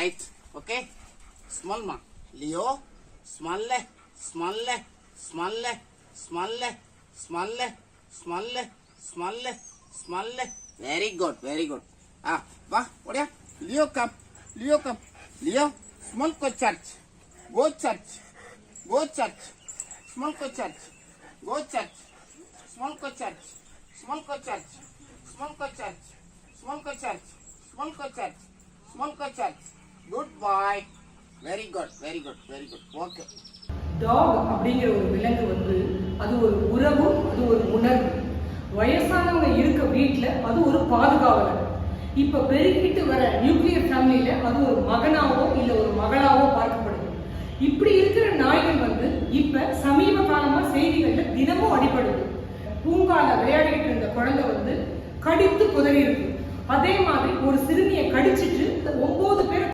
right? Okay. Small ma. Leo. Small le. Small le. Small le. Small le. Small le. Small le. Small le. Small le. Very good. Very good. Va. What ya? Leo come. Leo come. Leo. Small go church. Go church. Go church. Small go church. Go church. Small go church. Small go church. Small go church. Small go church. Small go church. Small go church. Good boy. Very good. Very good. Very good. Okay. Dog அப்படிங்கிற ஒரு விலங்கு அது ஒரு உறவு, அது ஒரு உணர்வு. வயசானவங்க இருக்க வீட்டில் அது ஒரு பாதுகாவலர். இப்போ பெருகிட்டு வர நியூக்ளியர் ஃபேமிலியில அது ஒரு மகனாவோ இல்லை ஒரு மகளாவோ பார்க்கப்படுது. இப்படி இருக்கிற நாய்கள் இப்ப சமீப காலமா செய்திகள்ல தினமும் அடிபடுது. பூங்கால விளையாடிட்டு இருந்த குழந்தை கடித்து குதறி இருக்கு. அதே மாதிரி ஒரு சிறுமியை கடிச்சிட்டு 9 பேர்